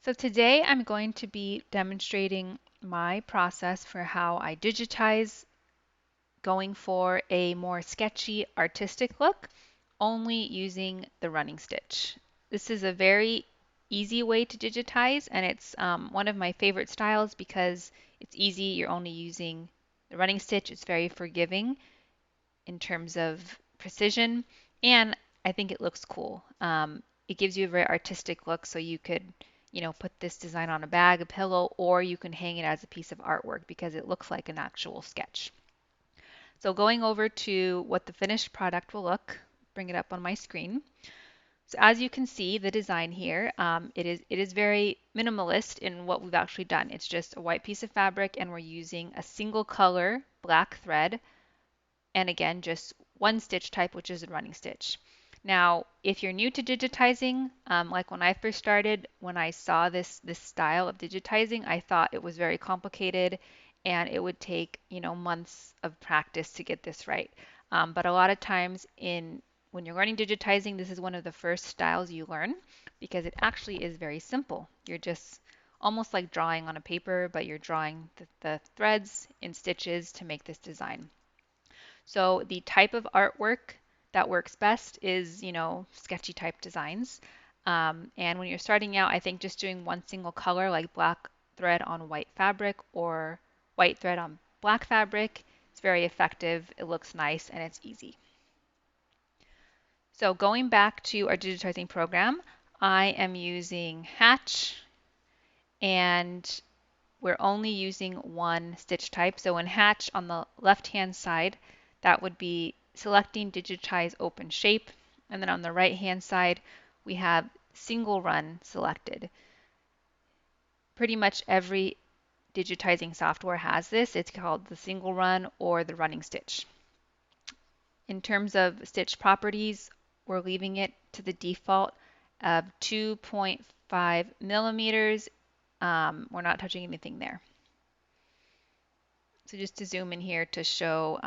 So today I'm going to be demonstrating my process for how I digitize, going for a more sketchy artistic look, only using the running stitch. This is a very easy way to digitize, and it's one of my favorite styles because it's easy. You're only using the running stitch. It's very forgiving in terms of precision, and I think it looks cool. It gives you a very artistic look, so you could, put this design on a bag, a pillow, or you can hang it as a piece of artwork because it looks like an actual sketch. So going over to what the finished product will look, bring it up on my screen. So as you can see, the design here, it is very minimalist in what we've actually done. It's just a white piece of fabric, and we're using a single color black thread, and again, just one stitch type, which is a running stitch. Now, if you're new to digitizing, like when I first started, when I saw this style of digitizing, I thought it was very complicated and it would take, months of practice to get this right. But a lot of times when you're learning digitizing, this is one of the first styles you learn because it actually is very simple. You're just almost like drawing on a paper, but you're drawing the threads in stitches to make this design. So the type of artwork that works best is, sketchy type designs. And when you're starting out, I think just doing one single color like black thread on white fabric or white thread on black fabric, it's very effective, it looks nice, and it's easy. So going back to our digitizing program, I am using Hatch, and we're only using one stitch type. So in Hatch on the left-hand side, that would be selecting digitize open shape. And then on the right-hand side, we have single run selected. Pretty much every digitizing software has this. It's called the single run or the running stitch. In terms of stitch properties, we're leaving it to the default of 2.5 millimeters. We're not touching anything there. So just to zoom in here to show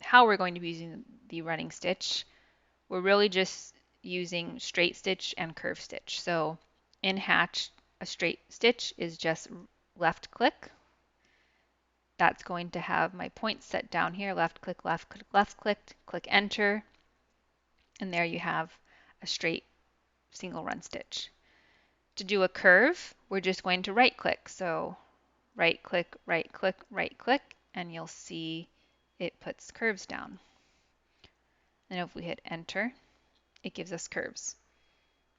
how we're going to be using the running stitch, we're really just using straight stitch and curve stitch. So in Hatch, a straight stitch is just left click. That's going to have my points set down here, left click, left click, left click, click enter, and there you have a straight single run stitch. To do a curve, we're just going to right click. So right click, right click, right click, and you'll see it puts curves down. And if we hit enter, it gives us curves.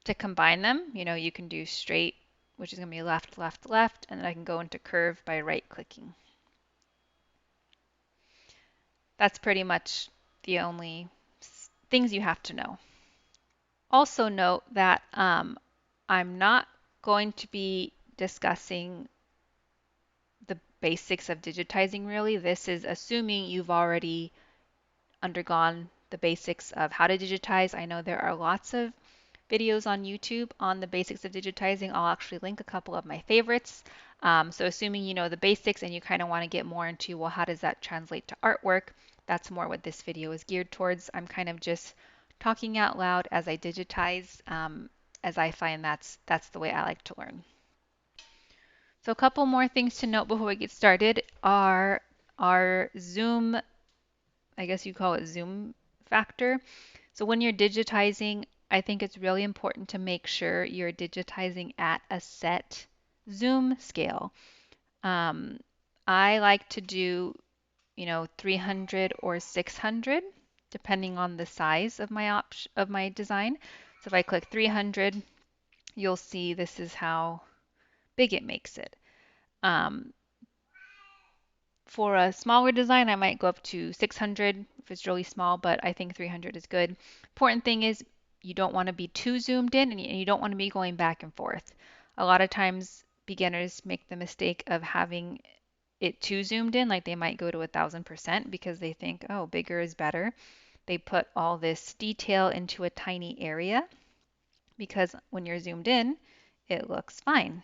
To combine them, you can do straight, which is going to be left, left, left, and then I can go into curve by right clicking. That's pretty much the only things you have to know. Also note that I'm not going to be discussing the basics of digitizing really. This is assuming you've already undergone the basics of how to digitize. I know there are lots of videos on YouTube on the basics of digitizing. I'll actually link a couple of my favorites. So assuming you know the basics and you kind of want to get more into, well, how does that translate to artwork? That's more what this video is geared towards. I'm kind of just talking out loud as I digitize, as I find that's the way I like to learn. So a couple more things to note before we get started are our zoom, I guess you call it zoom factor. So when you're digitizing, I think it's really important to make sure you're digitizing at a set zoom scale. I like to do, 300 or 600, depending on the size of my design. So if I click 300, you'll see this is how big it makes it. For a smaller design, I might go up to 600 if it's really small, but I think 300 is good. Important thing is you don't want to be too zoomed in, and you don't want to be going back and forth. A lot of times beginners make the mistake of having it too zoomed in, like they might go to 1000% because they think, oh, bigger is better. They put all this detail into a tiny area because when you're zoomed in, it looks fine.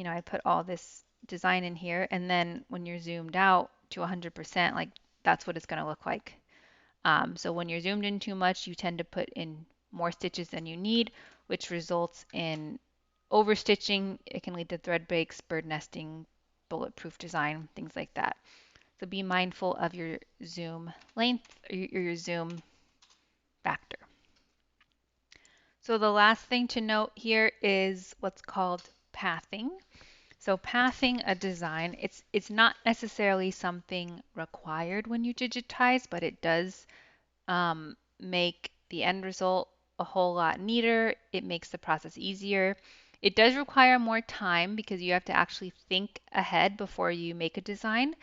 I put all this design in here, and then when you're zoomed out to 100%, like that's what it's going to look like. So when you're zoomed in too much, you tend to put in more stitches than you need, which results in Overstitching, it can lead to thread breaks, bird nesting, bulletproof design, things like that. So be mindful of your zoom length or your zoom factor. So the last thing to note here is what's called pathing. So pathing a design, it's not necessarily something required when you digitize, but it does make the end result a whole lot neater. It makes the process easier. It does require more time because you have to actually think ahead before you make a design.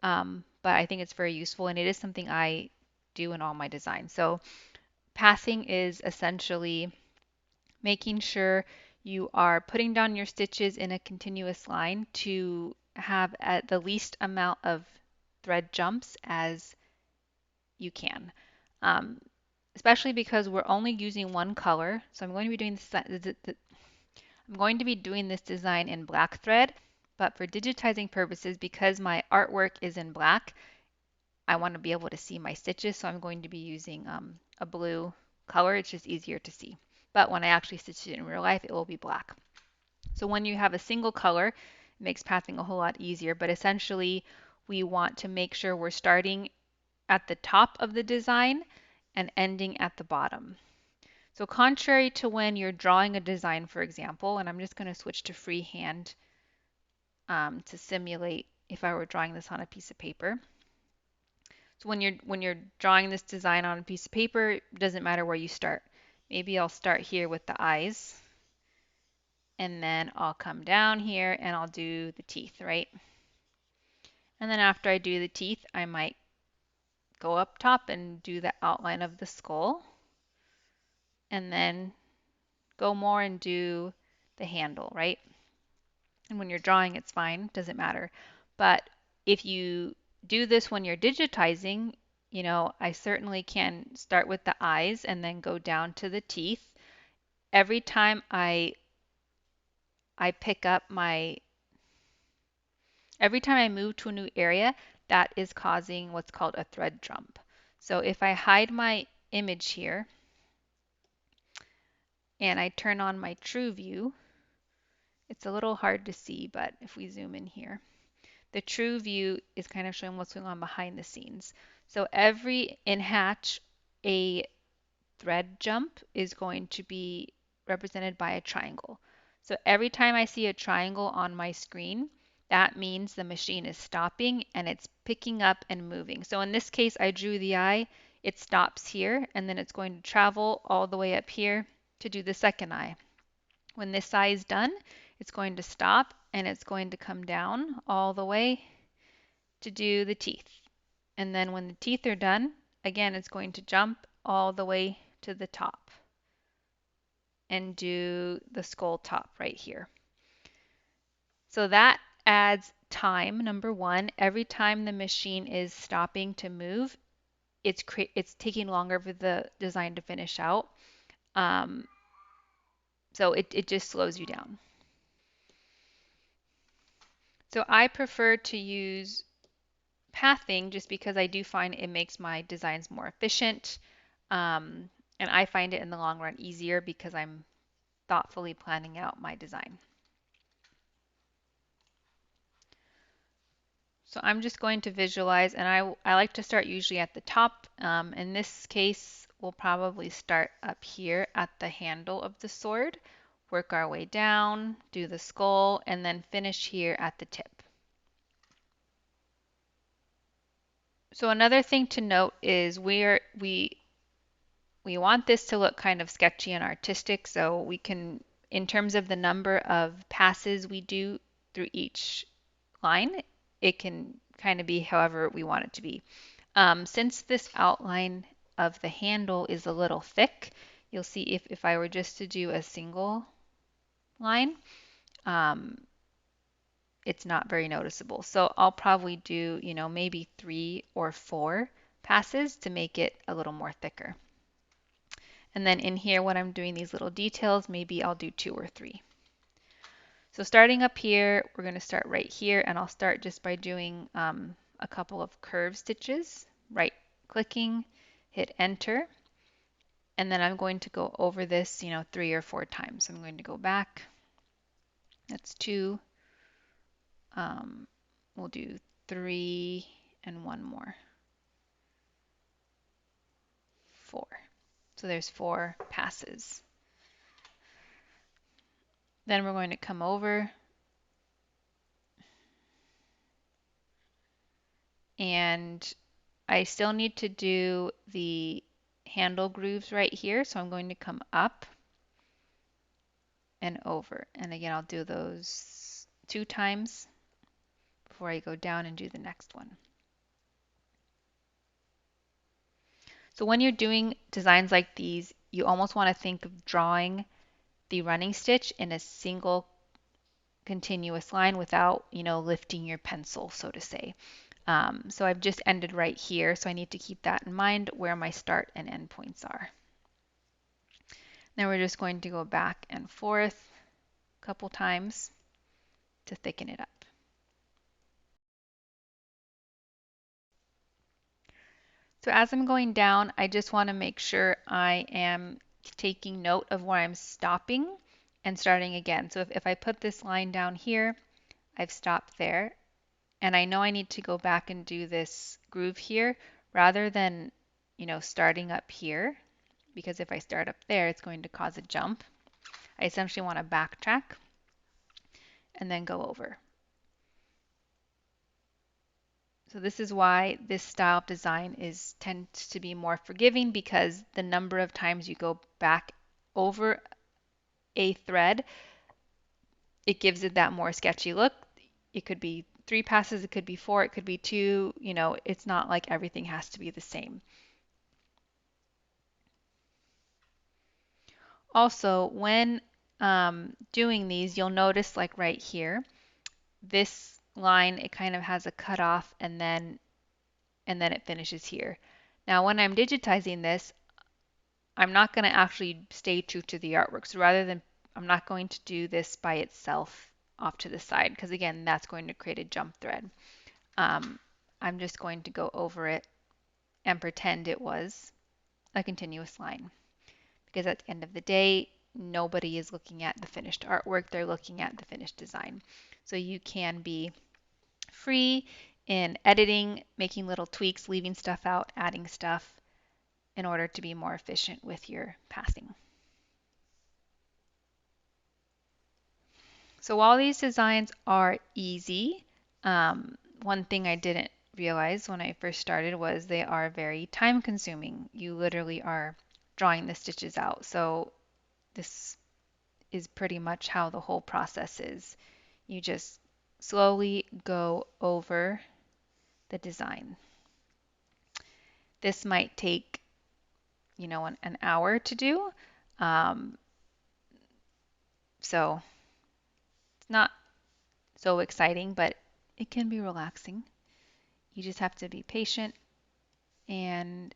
But I think it's very useful and it is something I do in all my designs. So pathing is essentially making sure you are putting down your stitches in a continuous line to have at the least amount of thread jumps as you can. Um, Especially because we're only using one color. So I'm going to be doing this design in black thread, but for digitizing purposes, because my artwork is in black, I want to be able to see my stitches, so I'm going to be using a blue color. It's just easier to see. But when I actually stitch it in real life, it will be black. So when you have a single color, it makes pathing a whole lot easier, but essentially we want to make sure we're starting at the top of the design and ending at the bottom. So contrary to when you're drawing a design, for example, and I'm just going to switch to freehand to simulate if I were drawing this on a piece of paper. So when you're drawing this design on a piece of paper, it doesn't matter where you start. Maybe I'll start here with the eyes, and then I'll come down here and I'll do the teeth, right? And then after I do the teeth, I might go up top and do the outline of the skull, and then go more and do the handle, right? And when you're drawing, it's fine, doesn't matter. But if you do this when you're digitizing, I certainly can start with the eyes and then go down to the teeth. Every time I pick up every time I move to a new area, that is causing what's called a thread jump. So if I hide my image here and I turn on my true view, it's a little hard to see, but if we zoom in here, the true view is kind of showing what's going on behind the scenes. So in Hatch, a thread jump is going to be represented by a triangle. So every time I see a triangle on my screen, that means the machine is stopping and it's picking up and moving. So in this case, I drew the eye, it stops here, and then it's going to travel all the way up here to do the second eye. When this eye is done, it's going to stop and it's going to come down all the way to do the teeth. And then when the teeth are done, again, it's going to jump all the way to the top and do the skull top right here. So that adds time, number one. Every time the machine is stopping to move, it's taking longer for the design to finish out. Um, so it just slows you down. So I prefer to use pathing just because I do find it makes my designs more efficient. And I find it in the long run easier because I'm thoughtfully planning out my design. So I'm just going to visualize, and I like to start usually at the top. In this case, we'll probably start up here at the handle of the sword, work our way down, do the skull, and then finish here at the tip. So another thing to note is we want this to look kind of sketchy and artistic, so we can, in terms of the number of passes we do through each line, it can kind of be however we want it to be. Since this outline of the handle is a little thick, you'll see if I were just to do a single line, it's not very noticeable. So I'll probably do, maybe 3 or 4 passes to make it a little more thicker. And then in here, when I'm doing these little details, maybe I'll do 2 or 3. So starting up here, we're going to start right here, and I'll start just by doing a couple of curve stitches, right clicking, hit enter, and then I'm going to go over this, 3 or 4 times. So I'm going to go back, That's two. We'll do three and one more. Four. So there's 4 passes. Then we're going to come over and I still need to do the handle grooves right here. So I'm going to come up and over. And again, I'll do those 2 times before I go down and do the next one. So when you're doing designs like these, you almost want to think of drawing the running stitch in a single continuous line without, lifting your pencil, so to say. So I've just ended right here, so I need to keep that in mind where my start and end points are. Then we're just going to go back and forth a couple times to thicken it up. So as I'm going down, I just want to make sure I am taking note of where I'm stopping and starting again. So if I put this line down here, I've stopped there, and I know I need to go back and do this groove here rather than, starting up here, because if I start up there, it's going to cause a jump. I essentially want to backtrack and then go over. So this is why this style of design tends to be more forgiving, because the number of times you go back over a thread, it gives it that more sketchy look. It could be 3 passes, it could be 4, it could be 2, it's not like everything has to be the same. Also, when doing these, you'll notice like right here, this line, it kind of has a cutoff and then it finishes here. Now, when I'm digitizing this, I'm not going to actually stay true to the artwork. So I'm not going to do this by itself off to the side, because again, that's going to create a jump thread. I'm just going to go over it and pretend it was a continuous line, because at the end of the day, nobody is looking at the finished artwork, they're looking at the finished design. So you can be free in editing, making little tweaks, leaving stuff out, adding stuff in order to be more efficient with your passing. So while these designs are easy, one thing I didn't realize when I first started was they are very time consuming. You literally are drawing the stitches out. So this is pretty much how the whole process is. You just slowly go over the design. This might take, an hour to do. Um, so it's not so exciting, but it can be relaxing. You just have to be patient and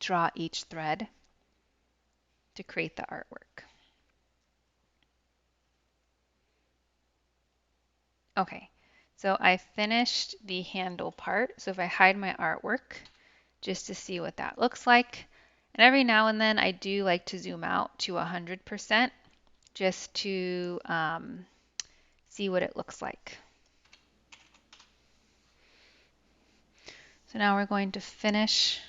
draw each thread to create the artwork. Okay, so I finished the handle part. So if I hide my artwork just to see what that looks like, and every now and then I do like to zoom out to 100% just to see what it looks like. So now we're going to finish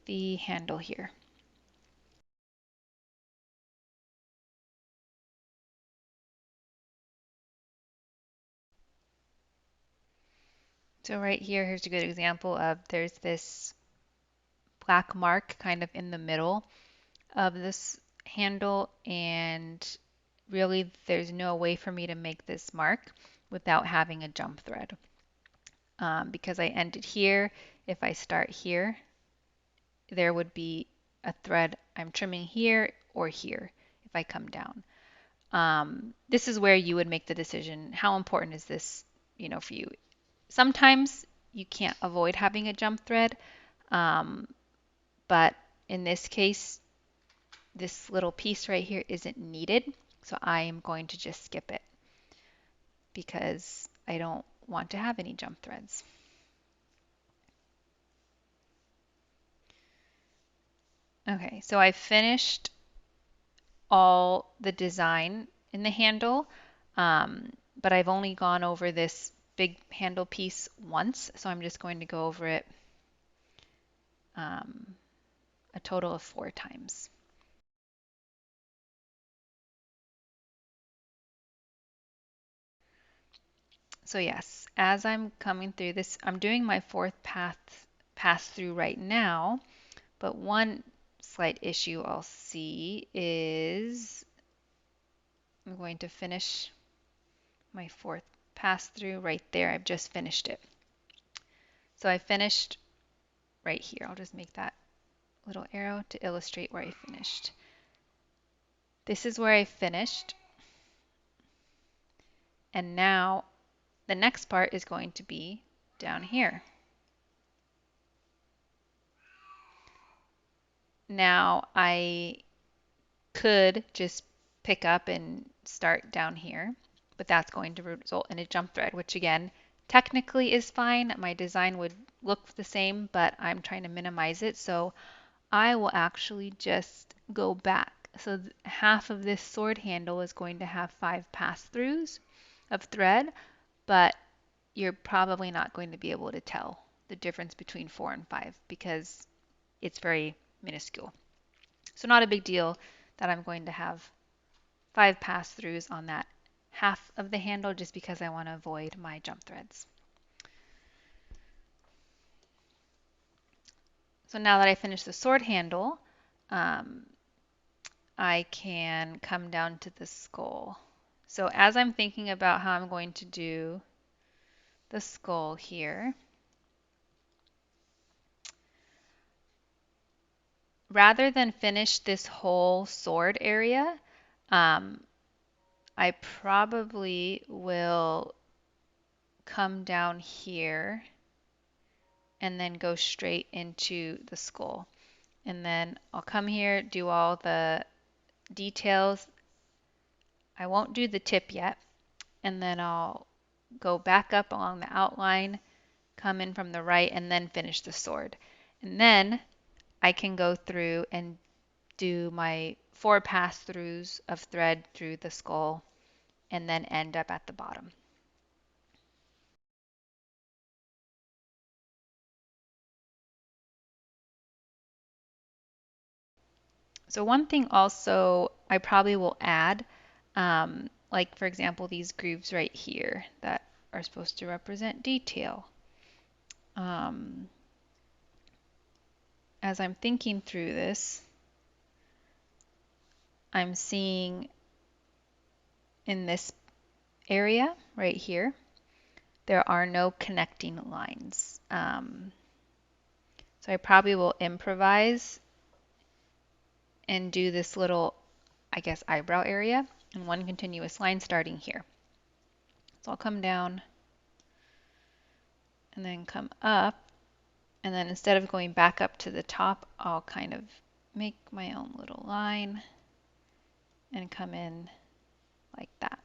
the handle here. So right here, here's a good example of there's this black mark kind of in the middle of this handle, and really there's no way for me to make this mark without having a jump thread. Because I ended here, if I start here, there would be a thread I'm trimming here or here if I come down. This is where you would make the decision. How important is this, for you? Sometimes you can't avoid having a jump thread, but in this case, this little piece right here isn't needed, so I am going to just skip it because I don't want to have any jump threads. Okay, so I finished all the design in the handle. Um, but I've only gone over this big handle piece once, so I'm just going to go over it um, a total of 4 times. So yes, as I'm coming through this, I'm doing my fourth pass through right now, but one slight issue I'll see is I'm going to finish my fourth pass through right there. I've just finished it. So I finished right here. I'll just make that little arrow to illustrate where I finished. This is where I finished. And now the next part is going to be down here. Now I could just pick up and start down here, but that's going to result in a jump thread, which again, technically is fine. My design would look the same, but I'm trying to minimize it. So I will actually just go back. So half of this sword handle is going to have 5 pass-throughs of thread, but you're probably not going to be able to tell the difference between 4 and 5 because it's very minuscule. So not a big deal that I'm going to have 5 pass-throughs on that half of the handle just because I want to avoid my jump threads. So now that I finished the sword handle, um, I can come down to the skull. So as I'm thinking about how I'm going to do the skull here, rather than finish this whole sword area, um, I probably will come down here and then go straight into the skull. And then I'll come here, do all the details. I won't do the tip yet. And then I'll go back up along the outline, come in from the right, and then finish the sword. And then I can go through and do my 4 pass-throughs of thread through the skull and then end up at the bottom. So one thing also I probably will add, like for example, these grooves right here that are supposed to represent detail. Um, as I'm thinking through this, I'm seeing in this area right here, there are no connecting lines. So I probably will improvise and do this little, I guess, eyebrow area and one continuous line starting here. So I'll come down and then come up, and then instead of going back up to the top, I'll kind of make my own little line and come in like that.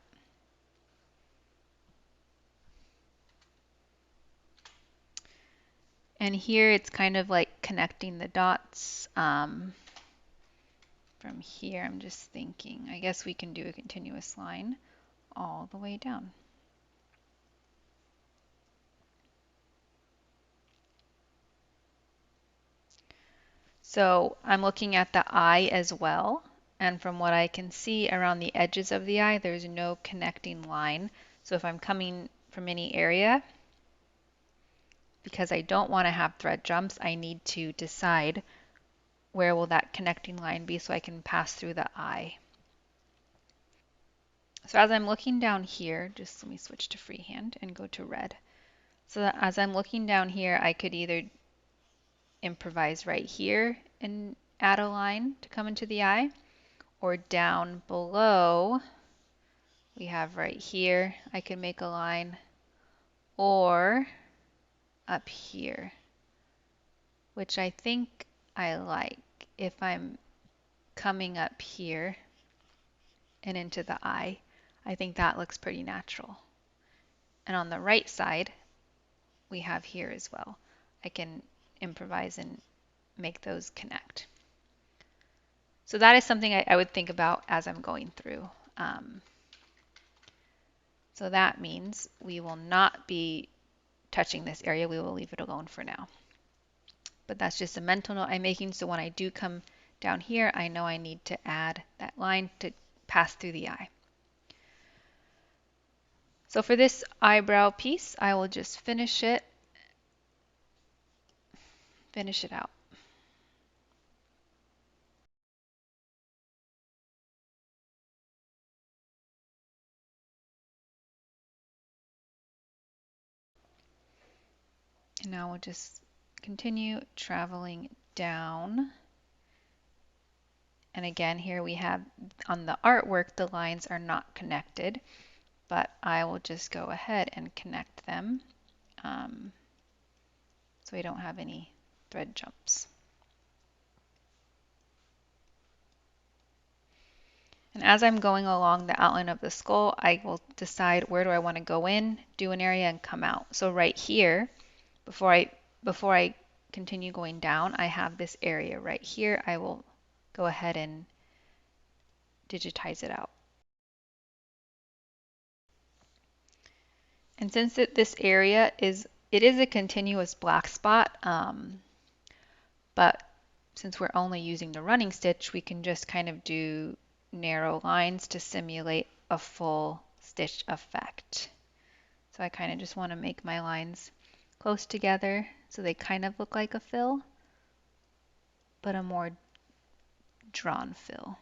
And here it's kind of like connecting the dots. From here, I'm just thinking, I guess we can do a continuous line all the way down. So I'm looking at the eye as well. And from what I can see around the edges of the eye, there's no connecting line. So if I'm coming from any area, because I don't want to have thread jumps, I need to decide where will that connecting line be so I can pass through the eye. So as I'm looking down here, just let me switch to freehand and go to red. So that as I'm looking down here, I could either improvise right here and add a line to come into the eye, or down below, we have right here, I can make a line, or up here, which I think I like. If I'm coming up here and into the eye, I think that looks pretty natural. And on the right side, we have here as well. I can improvise and make those connect. So that is something I would think about as I'm going through. So that means we will not be touching this area. We will leave it alone for now. But that's just a mental note I'm making, so when I do come down here, I know I need to add that line to pass through the eye. So for this eyebrow piece, I will just finish it out. And now we'll just continue traveling down. And again, here we have on the artwork, the lines are not connected, but I will just go ahead and connect them so we don't have any thread jumps. And as I'm going along the outline of the skull, I will decide where do I want to go in, do an area, and come out. So right here, before I continue going down, I have this area right here. I will go ahead and digitize it out. And since this area is a continuous black spot, but since we're only using the running stitch, we can just kind of do narrow lines to simulate a full stitch effect. So I kind of just want to make my lines close together so they kind of look like a fill, but a more drawn fill.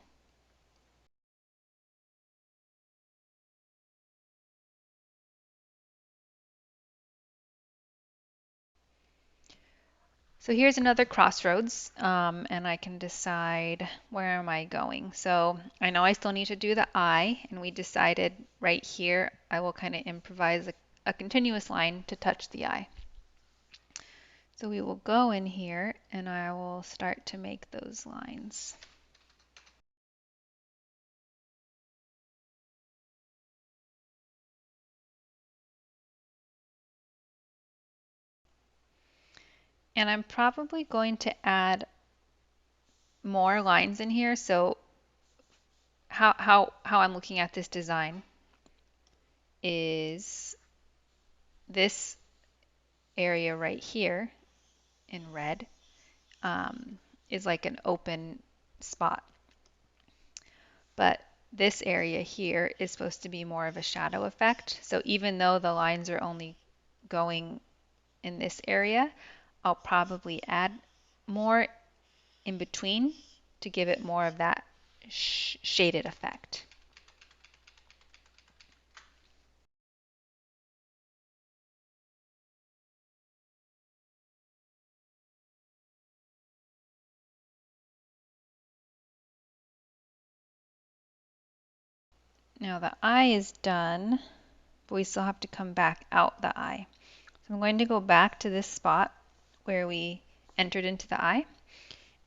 So here's another crossroads, and I can decide where am I going. So I know I still need to do the eye, and we decided right here I will kind of improvise a continuous line to touch the eye. So we will go in here and I will start to make those lines. And I'm probably going to add more lines in here. So how I'm looking at this design is this area right here in red is like an open spot. But this area here is supposed to be more of a shadow effect. So even though the lines are only going in this area, I'll probably add more in between to give it more of that shaded effect. Now the eye is done, but we still have to come back out the eye. So I'm going to go back to this spot where we entered into the eye,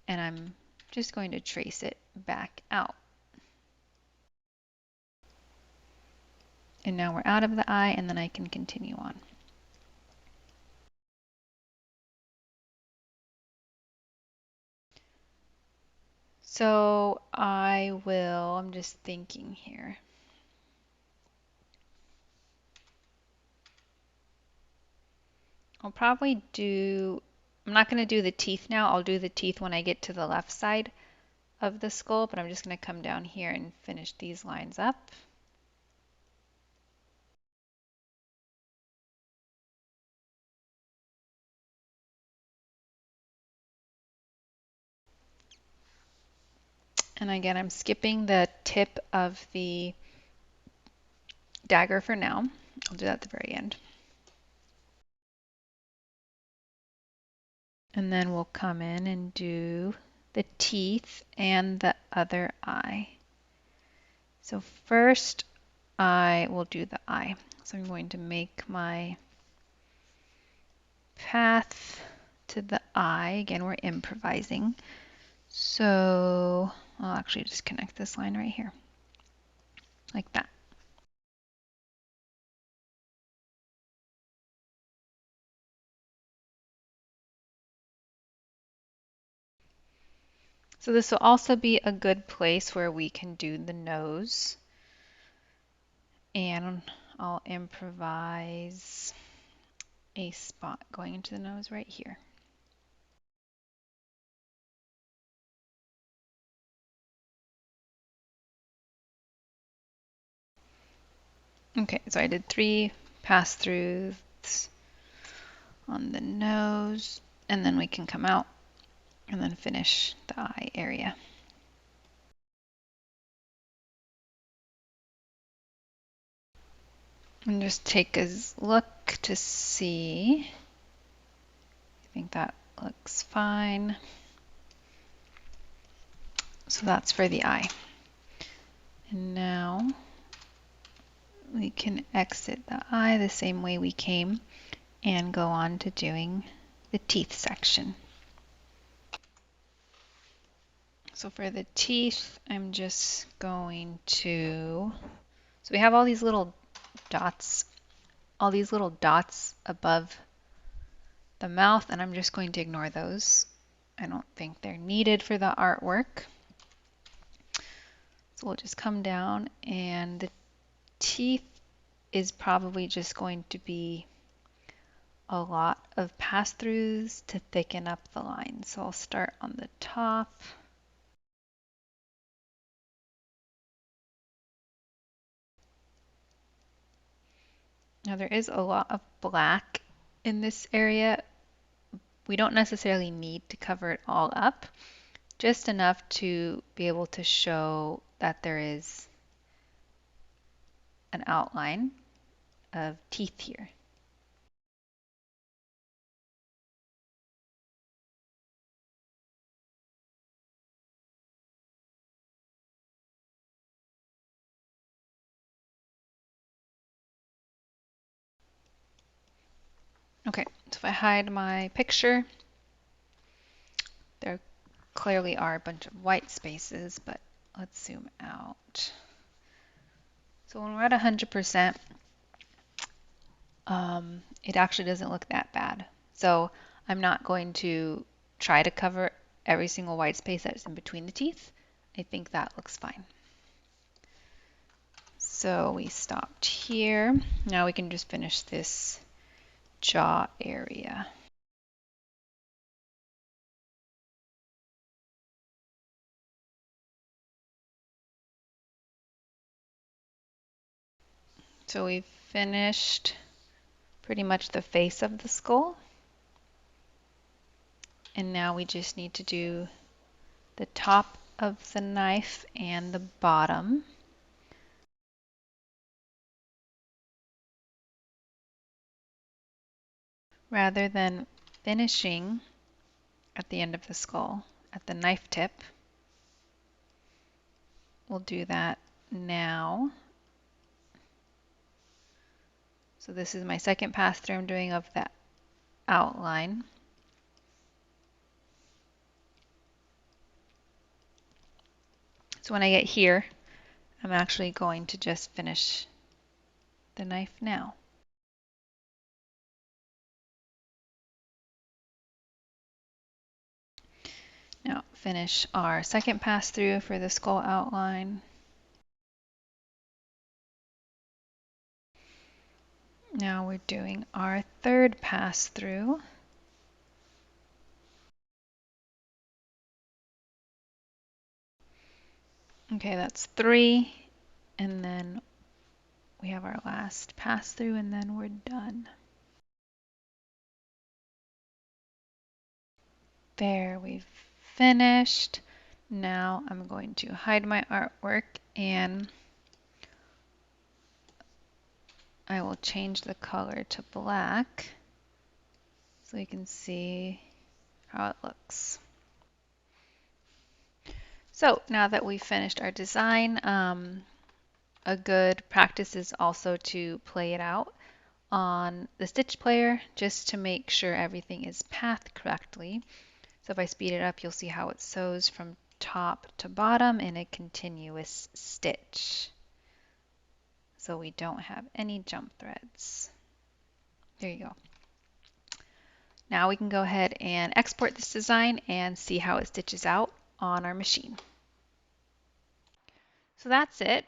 and I'm just going to trace it back out. And now we're out of the eye, and then I can continue on. So I'm just thinking here. I'm not going to do the teeth now. I'll do the teeth when I get to the left side of the skull, but I'm just going to come down here and finish these lines up. And again, I'm skipping the tip of the dagger for now. I'll do that at the very end. And then we'll come in and do the teeth and the other eye. So first I will do the eye. So I'm going to make my path to the eye. Again, we're improvising. So I'll actually just connect this line right here, like that. So this will also be a good place where we can do the nose. And I'll improvise a spot going into the nose right here. Okay, so I did 3 pass-throughs on the nose, and then we can come out and then finish the eye area. And just take a look to see. I think that looks fine. So that's for the eye. And now we can exit the eye the same way we came and go on to doing the teeth section. So for the teeth, I'm just going to, so we have all these little dots above the mouth, and I'm just going to ignore those. I don't think they're needed for the artwork. So we'll just come down, and the teeth is probably just going to be a lot of pass-throughs to thicken up the line. So I'll start on the top. Now there is a lot of black in this area. We don't necessarily need to cover it all up, just enough to be able to show that there is an outline of teeth here. Okay, so if I hide my picture, there clearly are a bunch of white spaces, but let's zoom out. So when we're at 100%, it actually doesn't look that bad. So I'm not going to try to cover every single white space that's in between the teeth. I think that looks fine. So we stopped here. Now we can just finish this jaw area. So we've finished pretty much the face of the skull. And now we just need to do the top of the knife and the bottom. Rather than finishing at the end of the skull at the knife tip, we'll do that now. So this is my second pass through I'm doing of that outline. So when I get here, I'm actually going to just finish the knife now. Now finish our second pass through for the skull outline. Now we're doing our third pass through. Okay, that's 3, and then we have our last pass through, and then we're done. There, we've finished. Now I'm going to hide my artwork, and I will change the color to black so you can see how it looks. So now that we've finished our design, a good practice is also to play it out on the stitch player just to make sure everything is pathed correctly. So if I speed it up, you'll see how it sews from top to bottom in a continuous stitch. So we don't have any jump threads. There you go. Now we can go ahead and export this design and see how it stitches out on our machine. So that's it.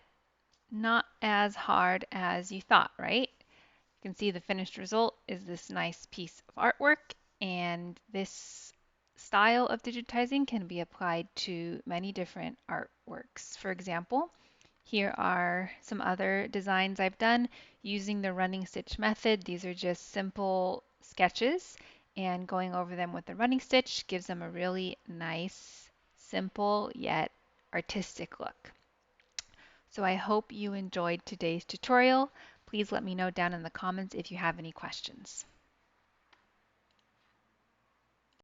not as hard as you thought, right? You can see the finished result is this nice piece of artwork, and this style of digitizing can be applied to many different artworks. For example, here are some other designs I've done using the running stitch method. These are just simple sketches, and going over them with the running stitch gives them a really nice, simple yet artistic look. So I hope you enjoyed today's tutorial. Please let me know down in the comments if you have any questions.